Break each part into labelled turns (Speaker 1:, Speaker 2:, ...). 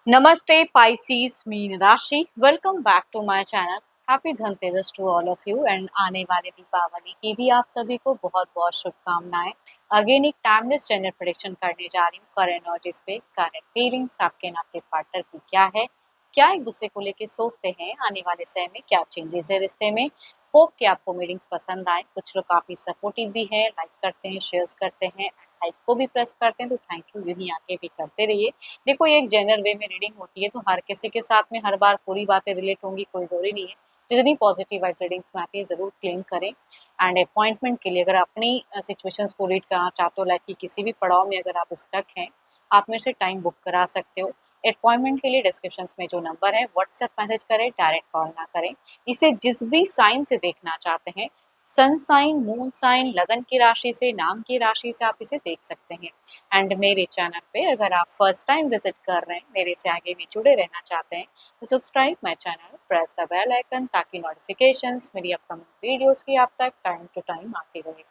Speaker 1: Namaste Pisces मीन राशि welcome back to my channel. Happy Dhanteras to all of you and आने वाले दीपावली की भी आप सभी को बहुत बहुत शुभकामनाएं। अगेन एक टाइमलेस जनरल प्रेडिक्शन करने जा रही हूँ करंट नॉलेज पे। करंट फीलिंग्स आपके ना आपके पार्टनर की क्या है, क्या एक दूसरे को लेके सोचते हैं, आने वाले समय में क्या चेंजेस है रिश्ते में। होप कि आपको मीटिंग्स पसंद आए। कुछ लोग काफी सपोर्टिव भी है, लाइक करते हैं, शेयर करते हैं, लाइक को भी प्रेस करते हैं, तो थैंक यू, यही आगे भी करते रहिए। देखो ये एक जनरल वे में रीडिंग होती है, तो हर किसी के साथ में हर बार पूरी बातें रिलेट होंगी कोई जरूरी नहीं है। जितनी पॉजिटिव वाइब्स रीडिंग्स में आती है जरूर क्लेम करें। एंड अपॉइंटमेंट के लिए अगर अपनी सिचुएशंस को रीड करना चाहते हो, लाइफ की किसी भी पड़ाव में अगर आप स्टक हैं, आप मेरे से टाइम बुक करा सकते हो। अपॉइंटमेंट के लिए डिस्क्रिप्शन में जो नंबर है व्हाट्सएप मैसेज करें, डायरेक्ट कॉल ना करें। इसे जिस भी साइन से देखना चाहते हैं, सन साइन, मून साइन, लगन की राशि से, नाम की राशि से आप इसे देख सकते हैं। एंड मेरे चैनल पे अगर आप फर्स्ट टाइम विजिट कर रहे हैं, मेरे से आगे भी जुड़े रहना चाहते हैं, तो subscribe my channel, press the bell icon, ताकि नोटिफिकेशंस मेरी अपकमिंग वीडियोस की आप तक टाइम टू टाइम आती रहे।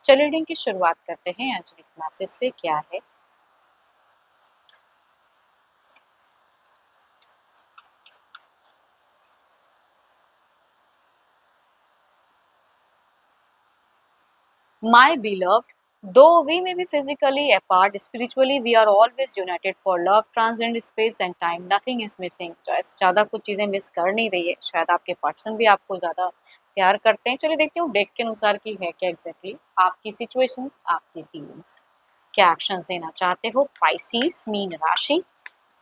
Speaker 1: चलिए रीडिंग की शुरुआत करते हैं। आज मैसेज से क्या है। My beloved, though we may be physically apart, spiritually we are always united for love transcends space and time. Nothing is missing. ज़्यादा कुछ चीज़ें मिस कर नहीं रही है। शायद आपके पर्सन भी आपको ज़्यादा प्यार करते हैं। चलिए देखते हूँ डेक के अनुसार की है क्या एग्जैक्टली आपकी सिचुएशंस, आपकी फीलिंग्स। क्या एक्शन लेना चाहते हो पाइसीस मीन राशि।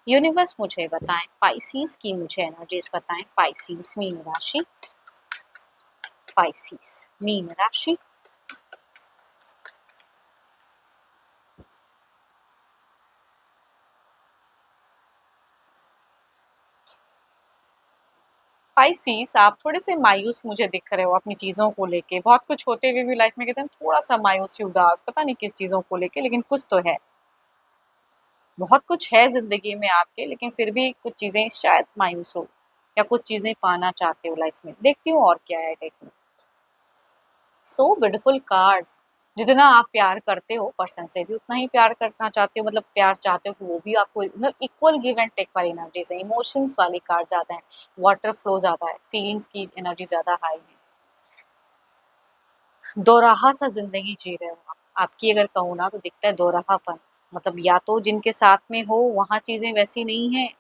Speaker 1: यूनिवर्स मुझे बताएं, पाइसीस की मुझे एनर्जीज बताएं। पाइसीस मीन राशि, पाइसीस मीन राशि। स्पाइसीज, आप थोड़े से मायूस मुझे दिख रहे हो अपनी चीज़ों को लेके। बहुत कुछ होते हुए भी लाइफ में कहते हैं थोड़ा-सा मायूसी, उदास, पता नहीं किस चीज़ों को लेके, लेकिन कुछ तो है। बहुत कुछ है ज़िंदगी में आपके, लेकिन फिर भी कुछ चीज़ें शायद मायूस हो या कुछ चीज़ें पाना चाहते हो लाइफ में। देखती हूँ और क्या है डेक में। So beautiful cards. जितना आप प्यार करते हो पर्सन से भी उतना ही प्यार करना चाहते हो, मतलब प्यार चाहते हो कि वो भी आपको, मतलब इक्वल गिव एंड टेक वाली एनर्जीज है। इमोशंस वाली कार्ड ज़्यादा है, वाटर फ्लो ज़्यादा है, फीलिंग्स की एनर्जी ज़्यादा हाई है। दोराहा सा ज़िंदगी जी रहे हो आप। आपकी अगर कहूँ ना तो दिखता है दोराहापन। मतलब या तो जिनके साथ में हो वहाँ चीज़ें वैसी नहीं हैं,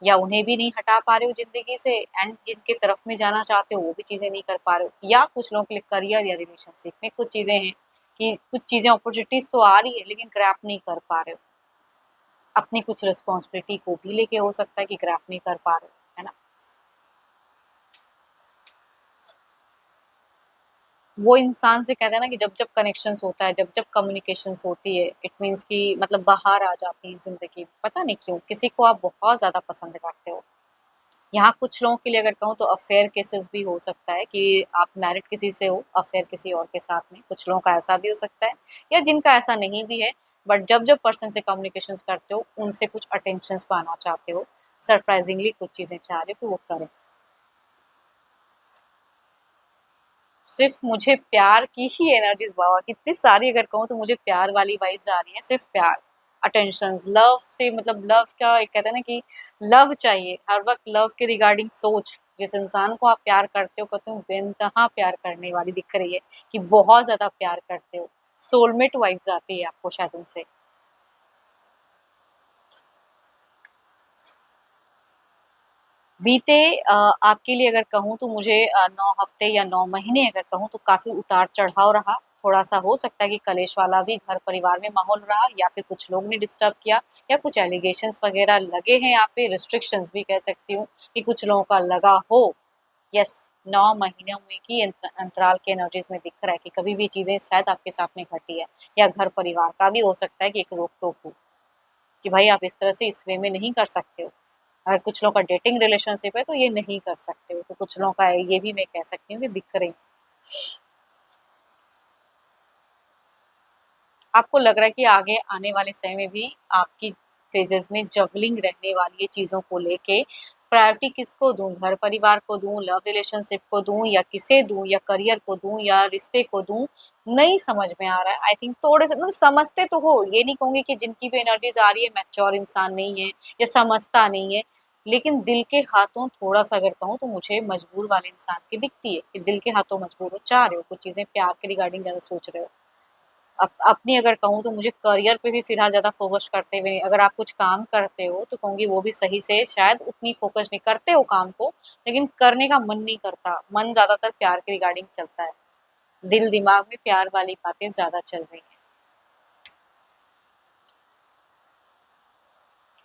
Speaker 1: या उन्हें भी नहीं हटा पा रहे हो ज़िंदगी से, एंड जिनके तरफ में जाना चाहते हो वो भी चीज़ें नहीं कर पा रहे हो। या कुछ लोगों के लिए करियर या रिलेशनशिप में कुछ चीज़ें हैं कि कुछ चीज़ें अपॉर्चुनिटीज़ तो आ रही है लेकिन ग्रैब नहीं कर पा रहे हो। अपनी कुछ रिस्पॉन्सिबिलिटी को भी लेके हो सकता है कि ग्रैब नहीं कर पा रहे हो, है ना? वो इंसान से कहते हैं ना कि जब जब कनेक्शंस होता है, जब जब कम्युनिकेशंस होती है, इट मीन्स कि मतलब बाहर आ जाती है जिंदगी। पता नहीं क्यों किसी को आप बहुत ज्यादा पसंद करते हो। यहाँ कुछ लोगों के लिए अगर कहूँ तो अफेयर केसेस भी हो सकता है कि आप मैरिड किसी से हो, अफेयर किसी और के साथ में। कुछ लोगों का ऐसा भी हो सकता है, या जिनका ऐसा नहीं भी है, बट जब जब पर्सन से कम्युनिकेशंस करते हो उनसे कुछ अटेंशन पाना चाहते हो, सरप्राइजिंगली कुछ चीजें चाह रहे हो कि वो करें। सिर्फ मुझे प्यार की ही एनर्जीज, बाबा कितनी सारी अगर कहूँ तो मुझे प्यार वाली वाइब्स आ रही है। सिर्फ प्यार, अटेंशन, लव से, मतलब लव का एक कहते हैं ना कि लव चाहिए हर वक्त। लव के रिगार्डिंग सोच, जिस इंसान को आप प्यार करते हो, कहते हो बेनतहा प्यार करने वाली दिख रही है, कि बहुत ज्यादा प्यार करते हो। सोलमेट वाइब्स आती है आपको शायद उनसे। बीते आपके लिए अगर कहूँ तो मुझे 9 हफ्ते या 9 महीने अगर कहूँ तो काफ़ी उतार-चढ़ाव रहा। थोड़ा-सा हो सकता है कि कलेश वाला भी घर परिवार में माहौल रहा, या फिर कुछ लोग ने डिस्टर्ब किया, या कुछ एलिगेशंस वगैरह लगे हैं यहाँ पे, रिस्ट्रिक्शंस भी कह सकती हूँ कि कुछ लोगों का लगा हो। यस, 9 महीनों में की अंतराल के एनर्जीज में दिख रहा है कि कभी भी चीज़ें शायद आपके साथ में घटी है, या घर परिवार का भी हो सकता है कि एक रोक-टोक हो कि भाई आप इस तरह से इस वे में नहीं कर सकते हो। अगर कुछ लोगों का डेटिंग रिलेशनशिप है तो ये नहीं कर सकते हो, तो कुछ लोगों का ये भी मैं कह सकती हूँ कि दिख रही। आपको लग रहा है कि आगे आने वाले समय में भी आपकी फेजेस में जगलिंग रहने वाली है चीज़ों को लेके। प्रायोरिटी किसको दूँ? घर परिवार को दूँ, लव रिलेशनशिप को दूँ या किसे दूँ या करियर को दूँ या रिश्ते को दूँ? नहीं समझ में आ रहा है। आई थिंक थोड़े से मतलब समझते तो हो, ये नहीं कहूँगी कि जिनकी भी एनर्जीज़ आ रही है मैच्योर इंसान नहीं है या समझता नहीं है। लेकिन दिल के हाथों थोड़ा-सा अगर कहूँ तो मुझे मजबूर वाले इंसान की दिखती है कि दिल के हाथों मजबूर हो, चाह रहे हो कुछ चीज़ें प्यार के रिगार्डिंग ज़्यादा सोच रहे हो। अपनी अगर कहूँ तो मुझे करियर पे भी फिलहाल ज़्यादा फ़ोकस करते हुए अगर आप कुछ काम करते हो तो कहूँगी वो भी सही से शायद उतनी फ़ोकस नहीं करते हो काम को, लेकिन करने का मन नहीं करता। मन ज़्यादातर प्यार के रिगार्डिंग चलता है। दिल दिमाग में प्यार वाली बातें ज़्यादा चल रही हैं।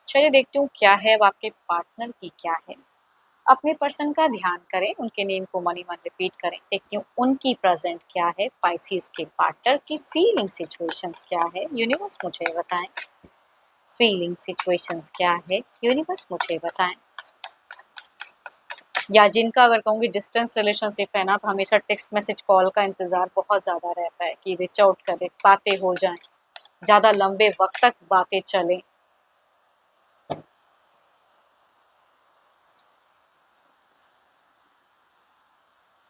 Speaker 1: चलिए देखती हूँ क्या है अब आपके पार्टनर की क्या है। अपने पर्सन का ध्यान करें, उनके नेम को मन ही मन रिपीट करें। देखती हूँ उनकी प्रेज़ेंट क्या है, पाइसेस के पार्टनर की फीलिंग सिचुएशंस क्या है, यूनिवर्स मुझे बताएँ। फीलिंग सिचुएशंस क्या है, यूनिवर्स मुझे बताएं। या जिनका अगर कहूँगी डिस्टेंस रिलेशनशिप है ना तो हमेशा टेक्स्ट मैसेज कॉल का इंतजार बहुत ज़्यादा रहता है कि रीच आउट करें, बातें हो जाएं, ज़्यादा लंबे वक्त तक बातें चलें।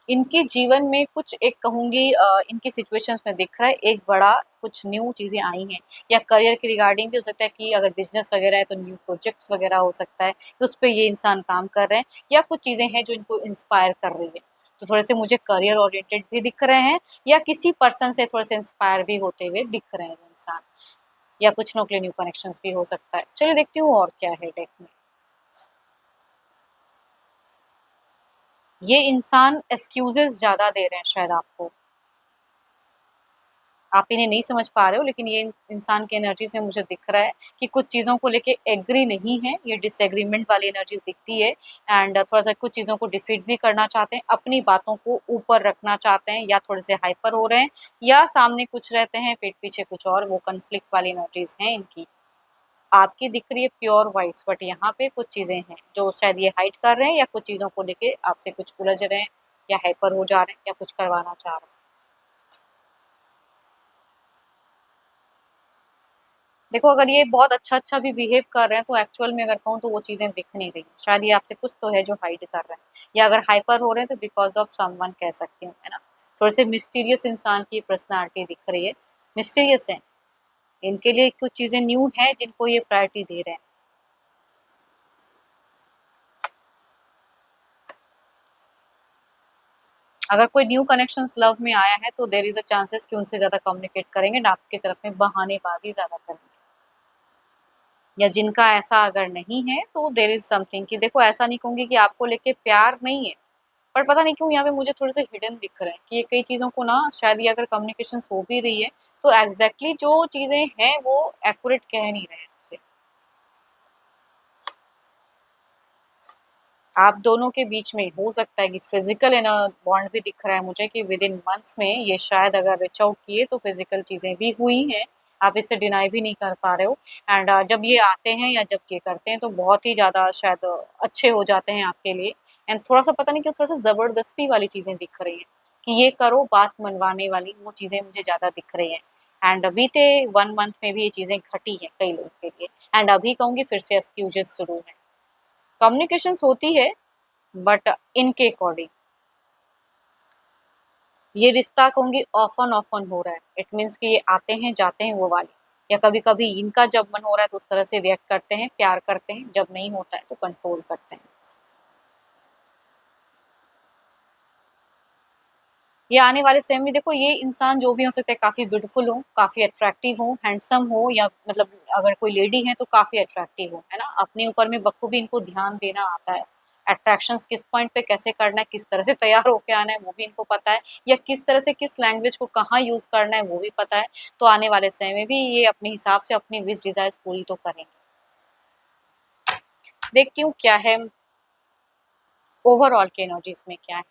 Speaker 1: इनके जीवन में कुछ एक कहूँगी इनकी सिचुएशंस में दिख रहा है एक बड़ा कुछ न्यू चीज़ें आई हैं या करियर के रिगार्डिंग भी हो सकता है कि अगर बिजनेस वगैरह है तो न्यू प्रोजेक्ट्स वगैरह हो सकता है तो उस पे ये इंसान काम कर रहे हैं या कुछ चीज़ें हैं जो इनको इंस्पायर कर रही है। तो थोड़े से मुझे करियर ओरिएंटेड भी दिख रहे हैं या किसी पर्सन से थोड़े से इंस्पायर भी होते हुए दिख रहे हैं वो इंसान या कुछ लोग के लिए न्यू कनेक्शंस भी हो सकता है। चलिए देखती हूँ और क्या है डेक में। ये इंसान एक्सक्यूजेस ज़्यादा दे रहे हैं शायद आपको। आप इन्हें नहीं समझ पा रहे हो लेकिन ये इंसान की एनर्जीज में मुझे दिख रहा है कि कुछ चीज़ों को लेके एग्री नहीं है, ये डिसएग्रीमेंट वाली एनर्जीज दिखती है एंड थोड़ा-सा कुछ चीज़ों को डिफीट भी करना चाहते हैं, अपनी बातों को ऊपर रखना चाहते हैं या थोड़े से हाइपर हो रहे हैं या सामने कुछ रहते हैं, पीठ पीछे कुछ और, वो कॉन्फ्लिक्ट वाली एनर्जीज हैं इनकी। आपकी दिख रही है प्योर वाइब्स बट यहाँ पे कुछ चीज़ें हैं जो शायद ये हाइड कर रहे हैं या कुछ चीज़ों को लेके आपसे कुछ उलझ रहे हैं या हाइपर हो जा रहे हैं या कुछ करवाना चाह रहे हैं। देखो अगर ये बहुत अच्छा-अच्छा भी बिहेव कर रहे हैं तो एक्चुअल में अगर कहूँ तो वो चीज़ें दिख नहीं रही। शायद ये आपसे कुछ तो है जो हाइड कर रहे हैं या अगर हाइपर हो रहे हैं तो बिकॉज़ ऑफ समवन कह सकती हूँ, है ना? थोड़े से मिस्टीरियस इंसान की पर्सनैलिटी दिख रही है, मिस्टीरियस हैं। इनके लिए कुछ चीज़ें न्यू हैं जिनको ये प्रायोरिटी दे रहे हैं। अगर कोई न्यू कनेक्शंस लव में आया है तो देयर इज़ अ चांसेस कि उनसे ज़्यादा कम्युनिकेट करेंगे एंड आपकी तरफ में बहानेबाज़ी ज़्यादा करेंगे। या जिनका ऐसा अगर नहीं है तो देयर इज़ समथिंग कि देखो ऐसा नहीं कहूँगी कि आपको लेके प्यार नहीं है। पर पता नहीं क्यों यहाँ पे मुझे थोड़े से हिडन दिख रहे हैं कि ये कई चीज़ों को ना शायद ये अगर कम्युनिकेशंस हो भी रही है तो एग्जैक्टली जो चीज़ें हैं वो एक्यूरेट कह नहीं रहे हैं मुझसे। आप दोनों के बीच में हो सकता है कि फिजिकल बॉन्ड भी दिख रहा है मुझे कि विद इन मंथ्स में ये शायद अगर रीच आउट किए तो फिजिकल चीज़ें भी हुई हैं। आप इसे डिनाई भी नहीं कर पा रहे हो एंड जब ये आते हैं या जब ये करते हैं तो बहुत ही ज़्यादा शायद अच्छे हो जाते हैं आपके लिए एंड थोड़ा-सा पता नहीं क्यों थोड़ा-सा ज़बरदस्ती वाली चीज़ें दिख रही हैं कि ये करो बात मनवाने वाली वो चीज़ें मुझे ज़्यादा दिख रही हैं। एंड बीते 1 मंथ में भी ये चीज़ें घटी हैं कई लोगों के लिए एंड अभी कहूँगी फिर से एक्सक्यूज़ेज़ शुरू हैं। कम्युनिकेशंस होती है बट इनके अकॉर्डिंग ये रिश्ता कहूँगी ऑफ ऑन हो रहा है। इट मीन्स कि ये आते हैं जाते हैं वो वाली या कभी-कभी इनका जब मन हो रहा है तो उस तरह से रिएक्ट करते हैं, प्यार करते हैं, जब नहीं होता है तो कंट्रोल करते हैं। ये आने वाले समय में देखो ये इंसान जो भी हो सकता है काफ़ी ब्यूटीफुल हो, काफ़ी अट्रैक्टिव हो, हैंडसम हो या मतलब अगर कोई लेडी है तो काफ़ी अट्रैक्टिव हो, है ना? अपने ऊपर में बखूबी इनको ध्यान देना आता है। अट्रैक्शंस किस पॉइंट पे कैसे करना है, किस तरह से तैयार होके आना है वो भी इनको पता है या किस तरह से किस लैंग्वेज को कहाँ यूज़ करना है वो भी पता है। तो आने वाले समय में भी ये अपने हिसाब से अपनी विश डिज़ायर्स पूरी तो करेंगे। देखती हूँ क्या है ओवरऑल की एनर्जीज़ में क्या है।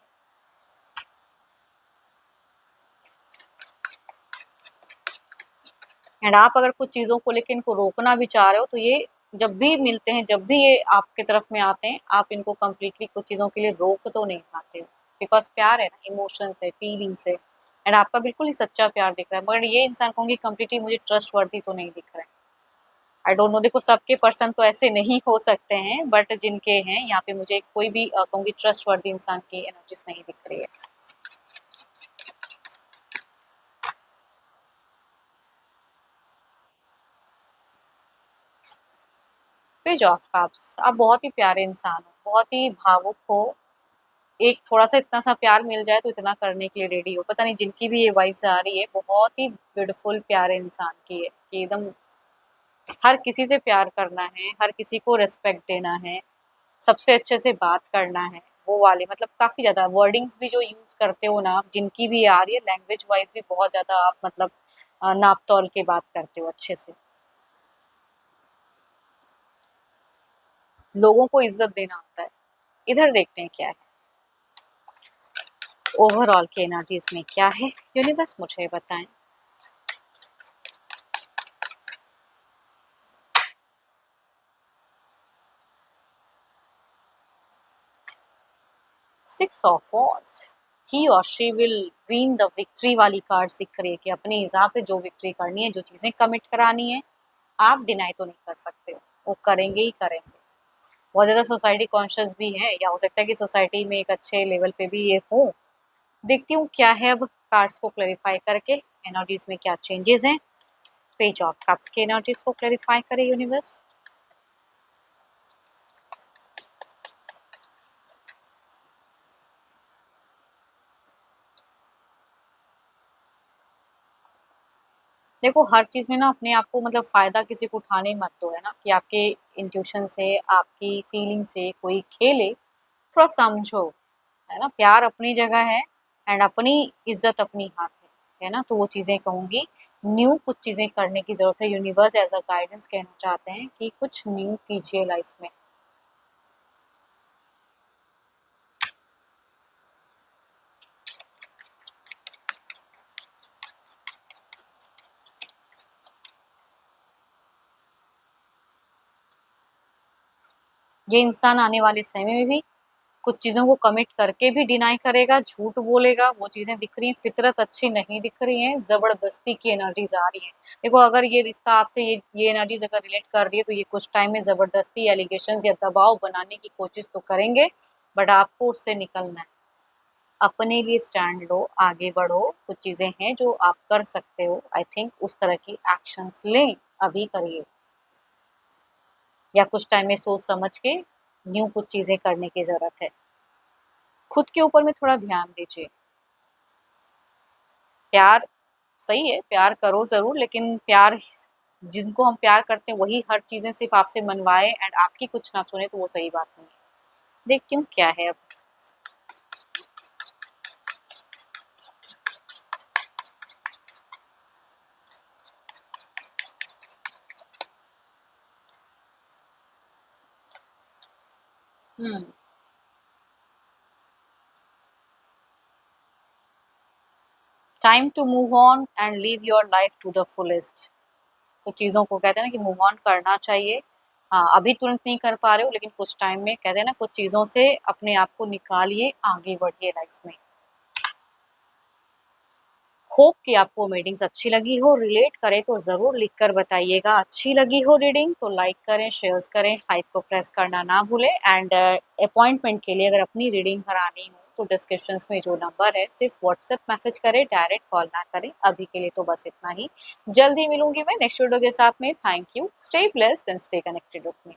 Speaker 1: एंड आप अगर कुछ चीज़ों को लेके इनको रोकना भी चाह रहे हो तो ये जब भी मिलते हैं, जब भी ये आपके तरफ में आते हैं, आप इनको कंप्लीटली कुछ चीज़ों के लिए रोक तो नहीं पाते हो। बिकॉज़ प्यार है ना, इमोशंस है, फीलिंग्स है एंड आपका बिल्कुल ही सच्चा प्यार दिख रहा है। मगर ये इंसान कहूँगी कंप्लीटली मुझे ट्रस्टवर्दी तो नहीं दिख रहा है। आई डोंट नो, देखो सबके पर्सन तो ऐसे नहीं हो सकते हैं, बट जिनके हैं यहाँ पे मुझे कोई भी कहूँगी ट्रस्ट वर्दी इंसान की एनर्जीज नहीं दिख रही है। पेज ऑफ कप्स, आप बहुत ही प्यारे इंसान हो, बहुत ही भावुक हो। एक थोड़ा-सा इतना सा प्यार मिल जाए तो इतना करने के लिए रेडी हो। पता नहीं जिनकी भी ये वाइब्स आ रही है, बहुत ही ब्यूटीफुल प्यारे इंसान की है कि एकदम हर किसी से प्यार करना है, हर किसी को रिस्पेक्ट देना है, सबसे अच्छे से बात करना है, वो वाले मतलब काफ़ी ज़्यादा वर्डिंग्स भी जो यूज़ करते हो ना आप, जिनकी भी आ रही है लैंग्वेज वाइज़ भी बहुत ज़्यादा आप मतलब नाप-तौल के बात करते हो अच्छे से। लोगों को इज़्ज़त देना आता है। इधर देखते हैं क्या है। ओवरऑल की एनर्जीज़ में क्या है? यूनिवर्स मुझे बताएँ। 6 ऑफ वॉन्ड्स, ही और she will win the victory वाली कार्ड्स दिख रही है कि अपने हिसाब से जो विक्ट्री करनी है, जो चीज़ें कमिट करानी है, आप डिनाई तो नहीं कर सकते हो, वो करेंगे ही करेंगे। बहुत ज़्यादा सोसाइटी कॉन्शियस भी है, या हो सकता है कि सोसाइटी में एक अच्छे लेवल पे भी ये हो। देखती हूँ क्या है अब कार्ड्स को क्लैरिफाई करके, एनर्जीज़ में क्या चेंजेस हैं। पेज ऑफ कप्स की एनर्जीज़ को क्लैरिफाई करे यूनिवर्स। देखो हर चीज़ में ना अपने आप को मतलब फ़ायदा किसी को उठाने मत दो, है ना? कि आपके इंट्यूशन से, आपकी फीलिंग से कोई खेले, थोड़ा समझो, है ना? प्यार अपनी जगह है एंड अपनी इज़्ज़त अपनी हाथ है ना? तो वो चीज़ें कहूँगी, न्यू कुछ चीज़ें करने की ज़रूरत है। यूनिवर्स एज़ अ गाइडेंस कहना चाहते हैं कि कुछ न्यू कीजिए लाइफ़ में। ये इंसान आने वाले समय में भी कुछ चीज़ों को कमिट करके भी डिनाई करेगा, झूठ बोलेगा, वो चीज़ें दिख रही हैं, फितरत अच्छी नहीं दिख रही हैं, ज़बरदस्ती की एनर्जीज़ आ रही हैं। देखो अगर ये रिश्ता आपसे ये एनर्जीज़ अगर रिलेट कर रही है तो ये कुछ टाइम में ज़बरदस्ती एलिगेशंस या दबाव बनाने की कोशिश तो करेंगे, बट आपको उससे निकलना है। अपने लिए स्टैंड लो, आगे बढ़ो, कुछ चीज़ें हैं जो आप कर सकते हो, आई थिंक उस तरह की एक्शंस लें, अभी करिए। या कुछ टाइम में सोच समझ के न्यू कुछ चीज़ें करने की ज़रूरत है। खुद के ऊपर में थोड़ा ध्यान दीजिए। प्यार सही है, प्यार करो ज़रूर, लेकिन प्यार जिनको हम प्यार करते हैं वही हर चीज़ें सिर्फ़ आपसे मनवाए एंड आपकी कुछ ना सुने तो वो सही बात नहीं है। देखती हूँ क्या है अब। हुँ, time to move on and live your life to the fullest. कुछ चीज़ों को कहते हैं ना कि मूव ऑन करना चाहिए। हाँ, अभी तुरंत नहीं कर पा रहे हो लेकिन कुछ टाइम में कहते हैं ना कुछ चीज़ों से अपने आप को निकालिए, आगे बढ़िए लाइफ़ में। होप कि आपको रीडिंग्स अच्छी लगी हो, रिलेट करे तो ज़रूर लिख कर बताइएगा। अच्छी लगी हो रीडिंग तो लाइक करें, शेयर्स करें, हाइप को प्रेस करना ना भूलें एंड अपॉइंटमेंट के लिए अगर अपनी रीडिंग करानी हो तो डिस्क्रिप्शंस में जो नंबर है सिर्फ व्हाट्सएप मैसेज करें, डायरेक्ट कॉल ना करें। अभी के लिए तो बस इतना ही। जल्द ही मिलूंगी मैं नेक्स्ट वीडियो के साथ में। Thank you, stay blessed and stay connected with me.